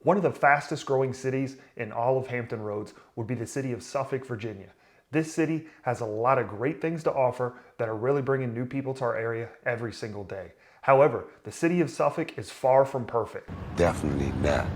One of the fastest growing cities in all of Hampton Roads would be the city of Suffolk, Virginia. This city has a lot of great things to offer that are really bringing new people to our area every single day. However, the city of Suffolk is far from perfect. Definitely not.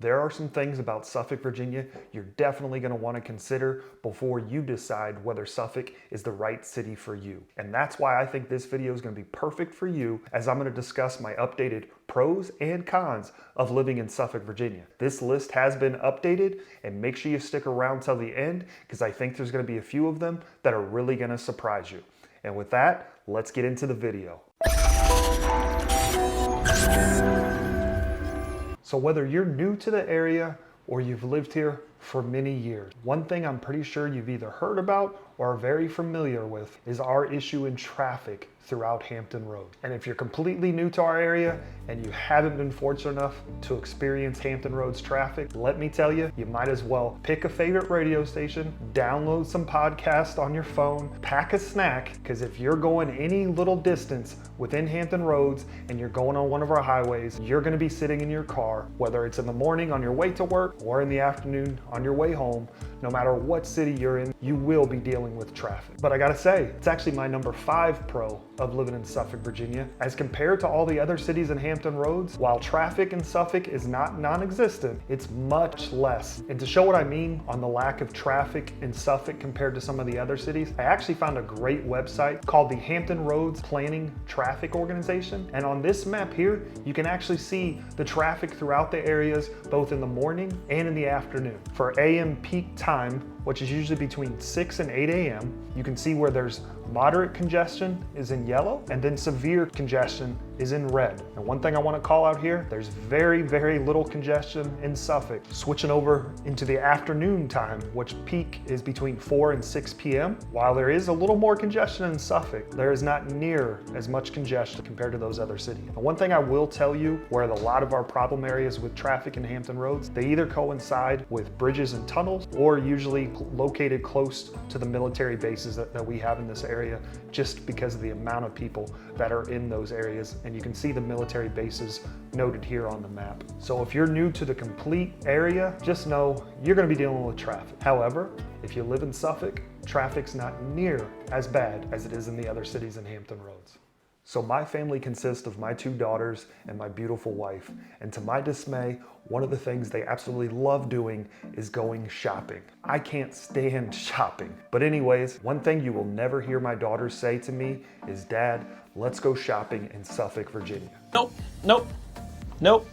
There are some things about Suffolk, Virginia you're definitely going to want to consider before you decide whether Suffolk is the right city for you. And that's why I think this video is going to be perfect for you, as I'm going to discuss my updated pros and cons of living in Suffolk, Virginia. This list has been updated, and make sure you stick around till the end because I think there's going to be a few of them that are really going to surprise you. And with that, let's get into the video. So whether you're new to the area or you've lived here for many years, one thing I'm pretty sure you've either heard about or are very familiar with is our issue in traffic throughout Hampton Roads. And if you're completely new to our area and you haven't been fortunate enough to experience Hampton Roads traffic, let me tell you, you might as well pick a favorite radio station, download some podcasts on your phone, pack a snack, because if you're going any little distance within Hampton Roads and you're going on one of our highways, you're going to be sitting in your car, whether it's in the morning on your way to work or in the afternoon on your way home. No matter what city you're in, you will be dealing with traffic. But I gotta say, it's actually my number 5 pro of living in Suffolk, Virginia. As compared to all the other cities in Hampton Roads, while traffic in Suffolk is not non-existent, it's much less. And to show what I mean on the lack of traffic in Suffolk compared to some of the other cities, I actually found a great website called the Hampton Roads Planning Traffic Organization. And on this map here, you can actually see the traffic throughout the areas, both in the morning and in the afternoon. For AM peak time, which is usually between 6 and 8 a.m., you can see where there's moderate congestion is in yellow, and then severe congestion is in red. And one thing I want to call out here, there's very, very little congestion in Suffolk. Switching over into the afternoon time, which peak is between 4 and 6 p.m. While there is a little more congestion in Suffolk, there is not near as much congestion compared to those other cities. And one thing I will tell you, where a lot of our problem areas with traffic in Hampton Roads, they either coincide with bridges and tunnels or usually located close to the military bases that we have in this area, just because of the amount of people that are in those areas. And you can see the military bases noted here on the map. So if you're new to the complete area, just know you're going to be dealing with traffic. However, if you live in Suffolk, traffic's not near as bad as it is in the other cities in Hampton Roads. So my family consists of my 2 daughters and my beautiful wife. And to my dismay, one of the things they absolutely love doing is going shopping. I can't stand shopping. But anyways, one thing you will never hear my daughters say to me is, "Dad, let's go shopping in Suffolk, Virginia." Nope, nope, nope,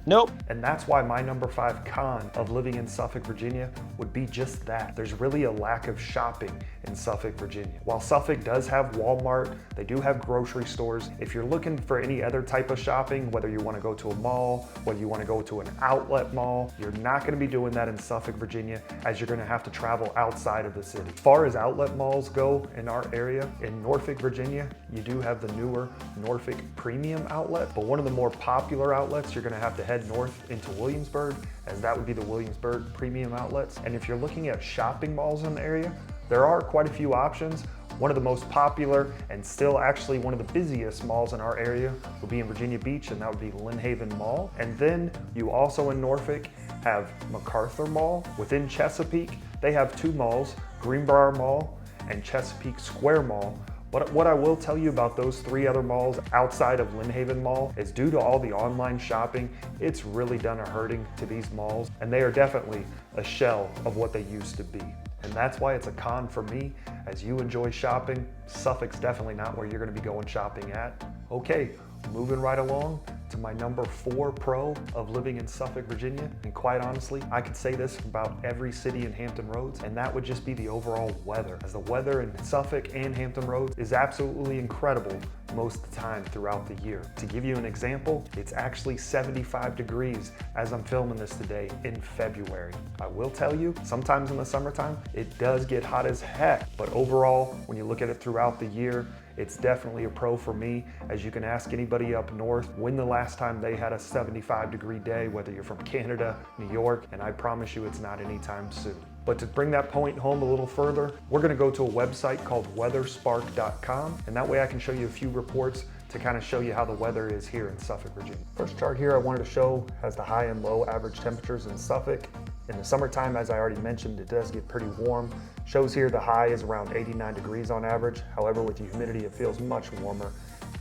nope. And that's why my number 5 con of living in Suffolk, Virginia would be just that. There's really a lack of shopping in Suffolk, Virginia. While Suffolk does have Walmart, they do have grocery stores. If you're looking for any other type of shopping, whether you want to go to a mall, whether you want to go to an outlet mall, you're not going to be doing that in Suffolk, Virginia, as you're going to have to travel outside of the city. As far as outlet malls go in our area, in Norfolk, Virginia, you do have the newer Norfolk Premium Outlet, but one of the more popular outlets, you're going to have to head north into Williamsburg, as that would be the Williamsburg Premium Outlets. And if you're looking at shopping malls in the area, there are quite a few options. One of the most popular and still actually one of the busiest malls in our area would be in Virginia Beach, and that would be Lynn Haven Mall. And then you also in Norfolk have MacArthur Mall. Within Chesapeake, they have 2 malls, Greenbrier Mall and Chesapeake Square Mall. But what I will tell you about those 3 other malls outside of Lynn Haven Mall is, due to all the online shopping, it's really done a hurting to these malls, and they are definitely a shell of what they used to be. And that's why it's a con for me. As you enjoy shopping, Suffolk's definitely not where you're going to be going shopping at. Okay, moving right along to my number 4 pro of living in Suffolk, Virginia. And quite honestly, I could say this about every city in Hampton Roads, and that would just be the overall weather. As the weather in Suffolk and Hampton Roads is absolutely incredible most of the time throughout the year. To give you an example, it's actually 75 degrees as I'm filming this today in February. I will tell you, sometimes in the summertime, it does get hot as heck, but overall, when you look at it throughout the year, it's definitely a pro for me. As you can ask anybody up north when the last time they had a 75-degree day, whether you're from Canada, New York, and I promise you it's not anytime soon. But to bring that point home a little further, we're gonna go to a website called weatherspark.com, and that way I can show you a few reports to kind of show you how the weather is here in Suffolk, Virginia. First chart here I wanted to show has the high and low average temperatures in Suffolk. In the summertime, as I already mentioned, it does get pretty warm. Shows here the high is around 89 degrees on average. However, with the humidity, it feels much warmer.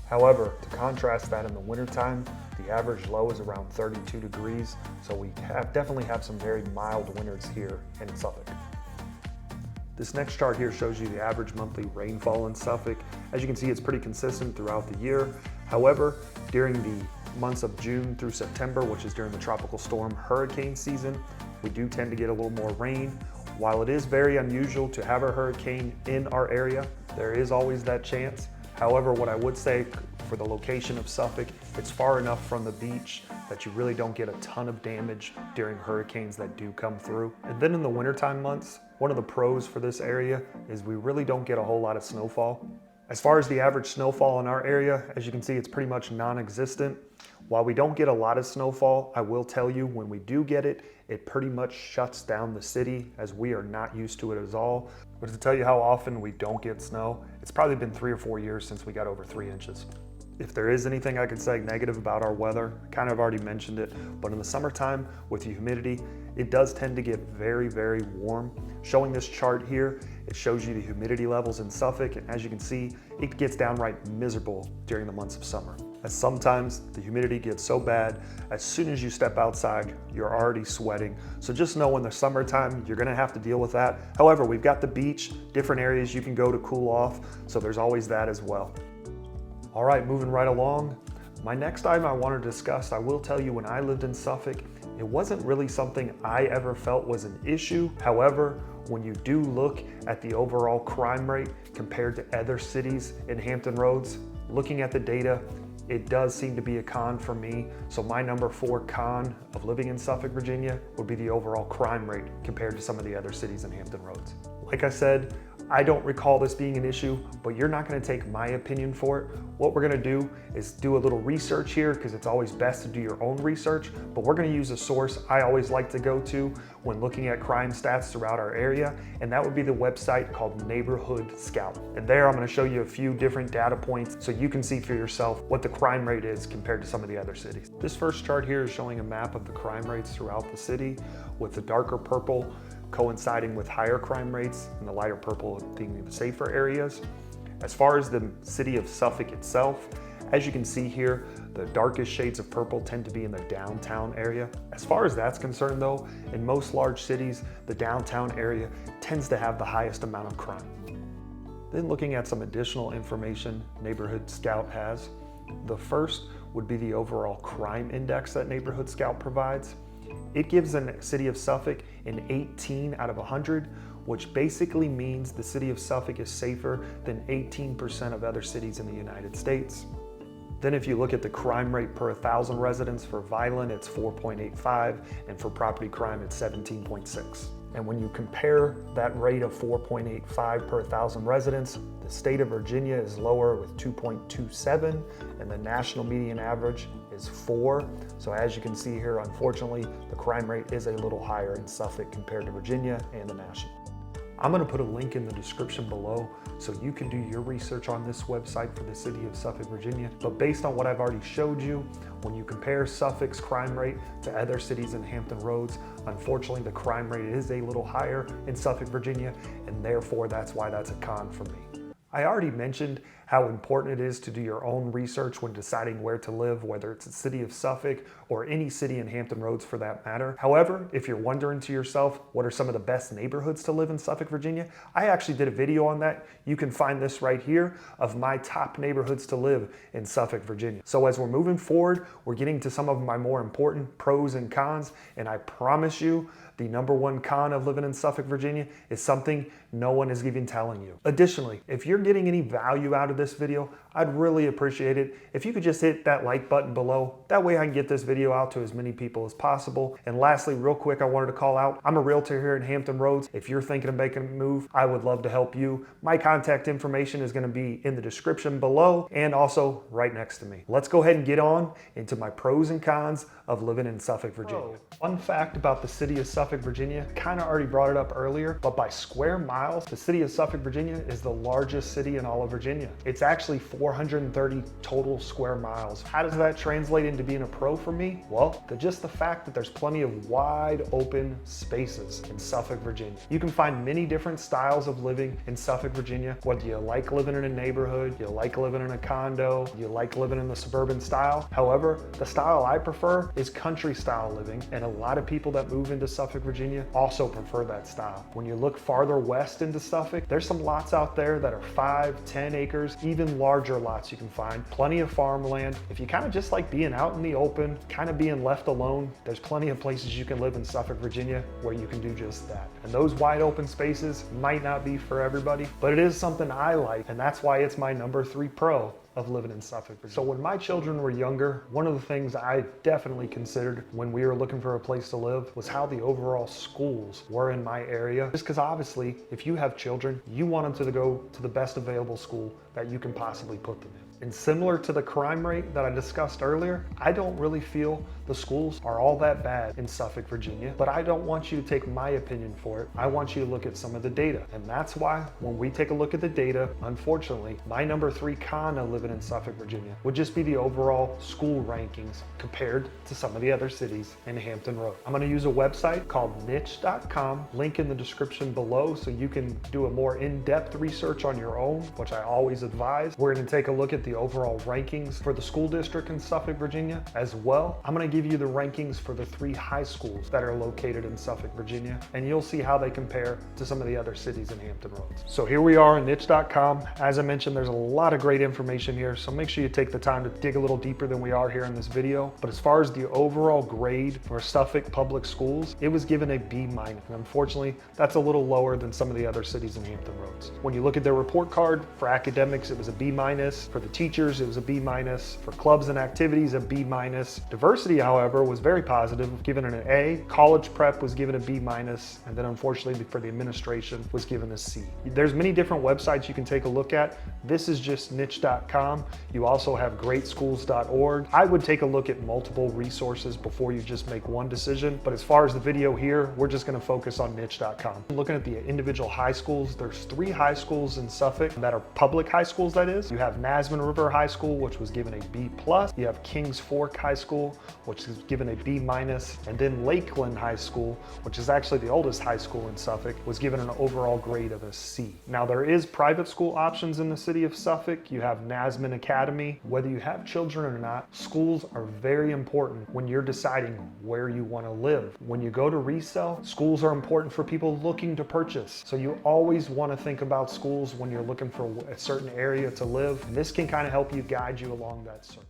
However, to contrast that in the wintertime, the average low is around 32 degrees. So we definitely have some very mild winters here in Suffolk. This next chart here shows you the average monthly rainfall in Suffolk. As you can see, it's pretty consistent throughout the year. However, during the months of June through September, which is during the tropical storm hurricane season, we do tend to get a little more rain. While it is very unusual to have a hurricane in our area, there is always that chance. However, what I would say for the location of Suffolk, it's far enough from the beach that you really don't get a ton of damage during hurricanes that do come through. And then in the wintertime months, one of the pros for this area is we really don't get a whole lot of snowfall. As far as the average snowfall in our area, as you can see, it's pretty much non-existent. While we don't get a lot of snowfall, I will tell you when we do get it, it pretty much shuts down the city as we are not used to it at all. But to tell you how often we don't get snow, it's probably been 3 or 4 years since we got over 3 inches. If there is anything I could say negative about our weather, kind of already mentioned it, but in the summertime with the humidity, it does tend to get very, very warm. Showing this chart here, it shows you the humidity levels in Suffolk, and as you can see, it gets downright miserable during the months of summer. As sometimes the humidity gets so bad, as soon as you step outside, you're already sweating. So just know in the summertime, you're gonna have to deal with that. However, we've got the beach, different areas you can go to cool off, so there's always that as well. All right, moving right along. My next item I want to discuss, I will tell you when I lived in Suffolk, it wasn't really something I ever felt was an issue. However, when you do look at the overall crime rate compared to other cities in Hampton Roads, looking at the data, it does seem to be a con for me. So my number 4 con of living in Suffolk, Virginia would be the overall crime rate compared to some of the other cities in Hampton Roads. Like I said, I don't recall this being an issue, but you're not gonna take my opinion for it. What we're gonna do is do a little research here because it's always best to do your own research, but we're gonna use a source I always like to go to when looking at crime stats throughout our area, and that would be the website called Neighborhood Scout. And there I'm gonna show you a few different data points so you can see for yourself what the crime rate is compared to some of the other cities. This first chart here is showing a map of the crime rates throughout the city, with the darker purple coinciding with higher crime rates and the lighter purple being the safer areas. As far as the city of Suffolk itself, as you can see here, the darkest shades of purple tend to be in the downtown area. As far as that's concerned though, in most large cities, the downtown area tends to have the highest amount of crime. Then looking at some additional information Neighborhood Scout has, the first would be the overall crime index that Neighborhood Scout provides. It gives the city of Suffolk an 18 out of 100, which basically means the city of Suffolk is safer than 18% of other cities in the United States. Then if you look at the crime rate per 1,000 residents, for violent, it's 4.85, and for property crime, it's 17.6. And when you compare that rate of 4.85 per 1,000 residents, the state of Virginia is lower with 2.27, and the national median average is 4. So as you can see here, unfortunately, the crime rate is a little higher in Suffolk compared to Virginia and the national. I'm gonna put a link in the description below so you can do your research on this website for the city of Suffolk, Virginia. But based on what I've already showed you, when you compare Suffolk's crime rate to other cities in Hampton Roads, unfortunately the crime rate is a little higher in Suffolk, Virginia, and therefore that's why that's a con for me. I already mentioned how important it is to do your own research when deciding where to live, whether it's the city of Suffolk or any city in Hampton Roads for that matter. However, if you're wondering to yourself, what are some of the best neighborhoods to live in Suffolk, Virginia? I actually did a video on that. You can find this right here of my top neighborhoods to live in Suffolk, Virginia. So as we're moving forward, we're getting to some of my more important pros and cons, and I promise you, the number 1 con of living in Suffolk, Virginia is something no one is even telling you. Additionally, if you're getting any value out of this video, I'd really appreciate it if you could just hit that like button below. That way I can get this video out to as many people as possible. And lastly, real quick, I wanted to call out, I'm a realtor here in Hampton Roads. If you're thinking of making a move, I would love to help you. My contact information is gonna be in the description below and also right next to me. Let's go ahead and get on into my pros and cons of living in Suffolk, Virginia. Fun fact about the city of Suffolk, Virginia, kind of already brought it up earlier, but by square miles, the city of Suffolk, Virginia is the largest city in all of Virginia. It's actually 4 430 total square miles. How does that translate into being a pro for me? Well, just the fact that there's plenty of wide open spaces in Suffolk, Virginia. You can find many different styles of living in Suffolk, Virginia, whether you like living in a neighborhood, you like living in a condo, you like living in the suburban style. However, the style I prefer is country style living, and a lot of people that move into Suffolk, Virginia also prefer that style. When you look farther west into Suffolk, there's some lots out there that are 5, 10 acres, even larger lots you can find. Plenty of farmland. If you kind of just like being out in the open, kind of being left alone, there's plenty of places you can live in Suffolk, Virginia where you can do just that. And those wide open spaces might not be for everybody, but it is something I like, and that's why it's my number 3 pro of living in Suffolk, Virginia. So when my children were younger, one of the things I definitely considered when we were looking for a place to live was how the overall schools were in my area. Just because obviously, if you have children, you want them to go to the best available school that you can possibly put them in. And similar to the crime rate that I discussed earlier, I don't really feel the schools are all that bad in Suffolk, Virginia, but I don't want you to take my opinion for it. I want you to look at some of the data. And that's why when we take a look at the data, unfortunately, my number 3 con of living in Suffolk, Virginia would just be the overall school rankings compared to some of the other cities in Hampton Roads. I'm gonna use a website called niche.com, link in the description below so you can do a more in-depth research on your own, which I always advise. We're gonna take a look at the overall rankings for the school district in Suffolk, Virginia as well. I'm gonna give you the rankings for the 3 high schools that are located in Suffolk, Virginia, and you'll see how they compare to some of the other cities in Hampton Roads. So here we are on niche.com. As I mentioned, there's a lot of great information here, so make sure you take the time to dig a little deeper than we are here in this video. But as far as the overall grade for Suffolk Public Schools, it was given a B-. And unfortunately, that's a little lower than some of the other cities in Hampton Roads. When you look at their report card, for academics, it was a B-. For the teachers, it was a B-. For clubs and activities, a B-. Diversity, however, was very positive, given an A. College prep was given a B-. And then unfortunately for the administration was given a C. There's many different websites you can take a look at. This is just niche.com. You also have greatschools.org. I would take a look at multiple resources before you just make one decision. But as far as the video here, we're just gonna focus on niche.com. Looking at the individual high schools, there's 3 high schools in Suffolk that are public high schools, that is. You have Nasman River High School, which was given a B+. You have Kings Fork High School, which is given a B-. And then Lakeland High School, which is actually the oldest high school in Suffolk, was given an overall grade of a C. Now there is private school options in the city of Suffolk. You have Nasman Academy. Whether you have children or not, schools are very important when you're deciding where you want to live. When you go to resell, schools are important for people looking to purchase. So you always want to think about schools when you're looking for a certain area to live. And this can kind of help you guide you along that search.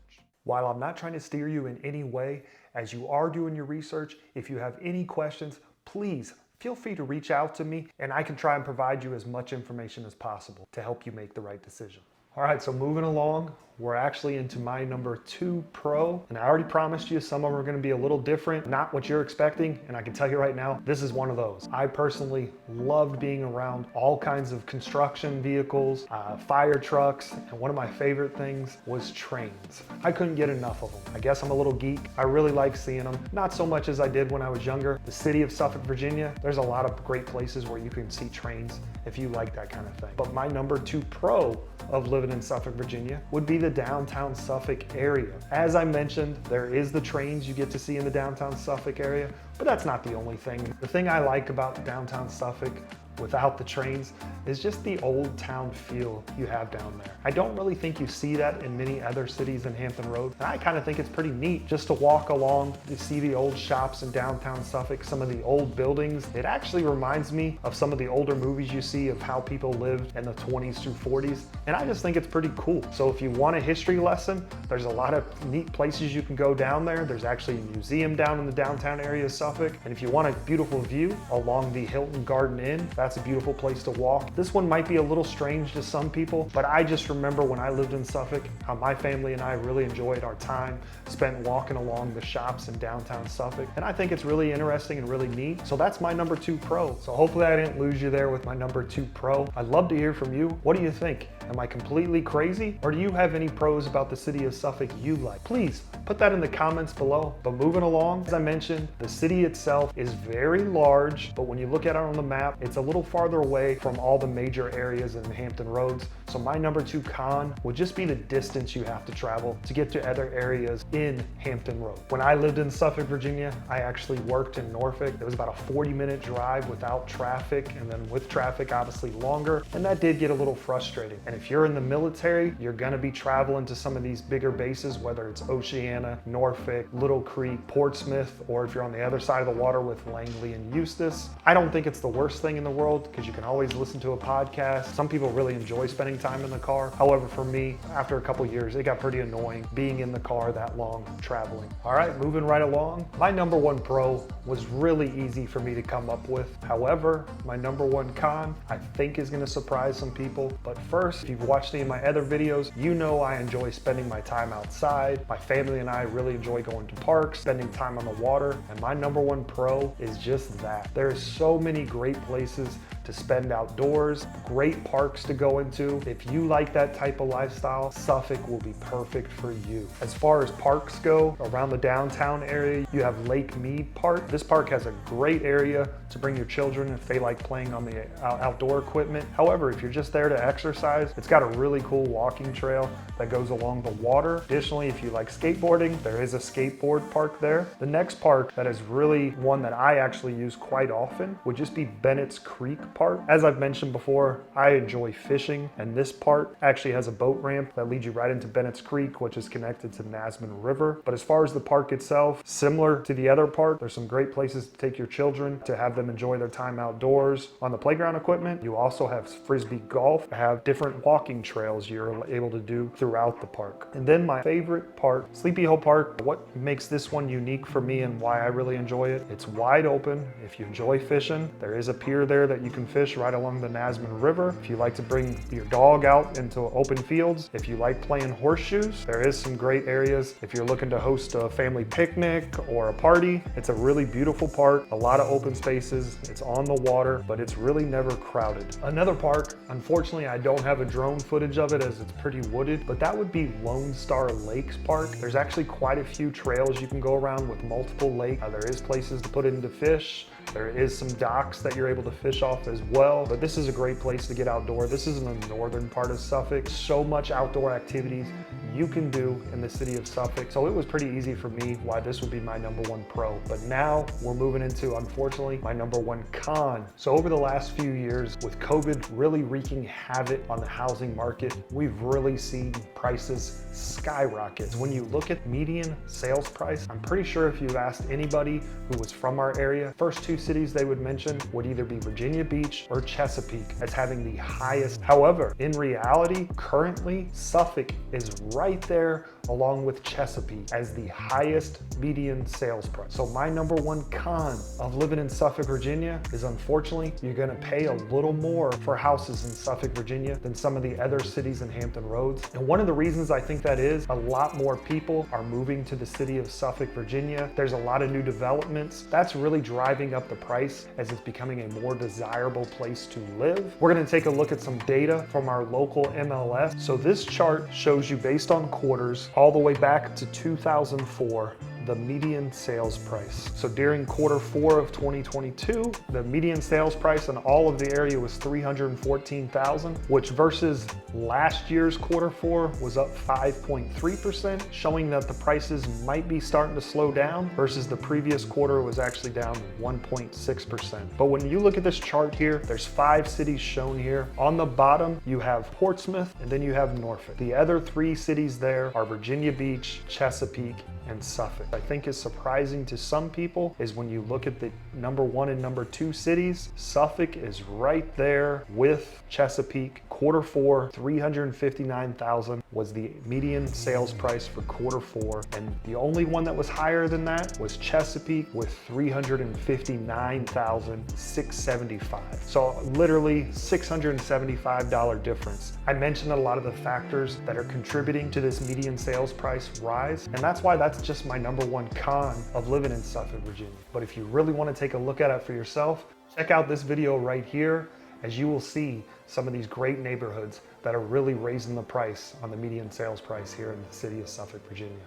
While I'm not trying to steer you in any way, as you are doing your research, if you have any questions, please feel free to reach out to me and I can try and provide you as much information as possible to help you make the right decision. All right, so moving along, we're actually into my number 2 pro, and I already promised you some of them are gonna be a little different, not what you're expecting, and I can tell you right now, this is one of those. I personally loved being around all kinds of construction vehicles, fire trucks, and one of my favorite things was trains. I couldn't get enough of them. I guess I'm a little geek. I really like seeing them, not so much as I did when I was younger. The city of Suffolk, Virginia, there's a lot of great places where you can see trains if you like that kind of thing. But my number 2 pro of living in Suffolk, Virginia would be the downtown Suffolk area. As I mentioned, there is the trains you get to see in the downtown Suffolk area, but that's not the only thing. The thing I like about downtown Suffolk without the trains is just the old town feel you have down there. I don't really think you see that in many other cities in Hampton Roads. And I kind of think it's pretty neat just to walk along, to see the old shops in downtown Suffolk, some of the old buildings. It actually reminds me of some of the older movies you see of how people lived in the 20s through 40s. And I just think it's pretty cool. So if you want a history lesson, there's a lot of neat places you can go down there. There's actually a museum down in the downtown area of Suffolk. And if you want a beautiful view along the Hilton Garden Inn, that's a beautiful place to walk. This one might be a little strange to some people, but I just remember when I lived in Suffolk, how my family and I really enjoyed our time spent walking along the shops in downtown Suffolk. And I think it's really interesting and really neat. So that's my number 2 pro. So hopefully I didn't lose you there with my number 2 pro. I'd love to hear from you. What do you think? Am I completely crazy? Or do you have any pros about the city of Suffolk you like? Please put that in the comments below. But moving along, as I mentioned, the city itself is very large, but when you look at it on the map, it's a little farther away from all the major areas in Hampton Roads. So my number 2 con would just be the distance you have to travel to get to other areas in Hampton Roads. When I lived in Suffolk, Virginia, I actually worked in Norfolk. It was about a 40-minute drive without traffic, and then with traffic, obviously longer, and that did get a little frustrating. And if you're in the military, you're gonna be traveling to some of these bigger bases, whether it's Oceana, Norfolk, Little Creek, Portsmouth, or if you're on the other side of the water with Langley and Eustis. I don't think it's the worst thing in the world because you can always listen to a podcast. Some people really enjoy spending time in the car. However, for me, after a couple years, it got pretty annoying being in the car that long traveling. All right, moving right along. My number 1 pro was really easy for me to come up with. However, my number 1 con, I think is gonna surprise some people. But first, if you've watched any of my other videos, you know I enjoy spending my time outside. My family and I really enjoy going to parks, spending time on the water, and my number 1 pro is just that. There's so many great places to spend outdoors, great parks to go into. If you like that type of lifestyle, Suffolk will be perfect for you. As far as parks go, around the downtown area, you have Lake Mead Park. This park has a great area to bring your children if they like playing on the outdoor equipment. However, if you're just there to exercise, it's got a really cool walking trail that goes along the water. Additionally, if you like skateboarding, there is a skateboard park there. The next park that is really one that I actually use quite often would just be Bennett's Creek Park. As I've mentioned before, I enjoy fishing, and this park actually has a boat ramp that leads you right into Bennett's Creek, which is connected to Nasman River. But as far as the park itself, similar to the other park, there's some great places to take your children to have them enjoy their time outdoors. On the playground equipment, you also have frisbee golf, have different walking trails you're able to do throughout the park. And then my favorite park, Sleepy Hollow Park. What makes this one unique for me and why I really enjoy it, it's wide open. If you enjoy fishing, there is a pier there that you can fish right along the Nasman River. If you like to bring your dog out into open fields, if you like playing horseshoes, there is some great areas. If you're looking to host a family picnic or a party, it's a really beautiful park, a lot of open spaces. It's on the water, but it's really never crowded. Another park, unfortunately, I don't have a drone footage of it as it's pretty wooded, but that would be Lone Star Lakes Park. There's actually quite a few trails you can go around with multiple lakes. There is places to put in to fish. There is some docks that you're able to fish off as well, but this is a great place to get outdoor. This is in the northern part of Suffolk. So much outdoor activities you can do in the city of Suffolk. So it was pretty easy for me why this would be my number 1 pro. But now we're moving into, unfortunately, my number 1 con. So over the last few years, with COVID really wreaking havoc on the housing market, we've really seen prices skyrocket. When you look at median sales price, I'm pretty sure if you asked anybody who was from our area, first 2 cities they would mention would either be Virginia Beach or Chesapeake as having the highest. However, in reality, currently, Suffolk is right there along with Chesapeake as the highest median sales price. So my number 1 con of living in Suffolk, Virginia is unfortunately, you're gonna pay a little more for houses in Suffolk, Virginia than some of the other cities in Hampton Roads. And one of the reasons I think that is, a lot more people are moving to the city of Suffolk, Virginia. There's a lot of new developments. That's really driving up the price as it's becoming a more desirable place to live. We're gonna take a look at some data from our local MLS. So this chart shows you based on quarters all the way back to 2004, the median sales price. So during Q4 of 2022, the median sales price in all of the area was $314,000, which versus last year's Q4 was up 5.3%, showing that the prices might be starting to slow down versus the previous quarter was actually down 1.6%. But when you look at this chart here, there's 5 cities shown here. On the bottom, you have Portsmouth and then you have Norfolk. The other 3 cities there are Virginia Beach, Chesapeake, and Suffolk. I think is surprising to some people is when you look at the number 1 and number 2 cities, Suffolk is right there with Chesapeake. Q4, $359,000 was the median sales price for Q4, and the only one that was higher than that was Chesapeake with $359,675. So literally $675 difference. I mentioned a lot of the factors that are contributing to this median sales price rise, and that's why that's just my number 1 con of living in Suffolk, Virginia. But if you really want to take a look at it for yourself, check out this video right here. as you will see some of these great neighborhoods that are really raising the price on the median sales price here in the city of Suffolk, Virginia.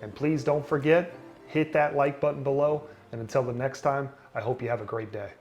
And please don't forget, hit that like button below. And until the next time, I hope you have a great day.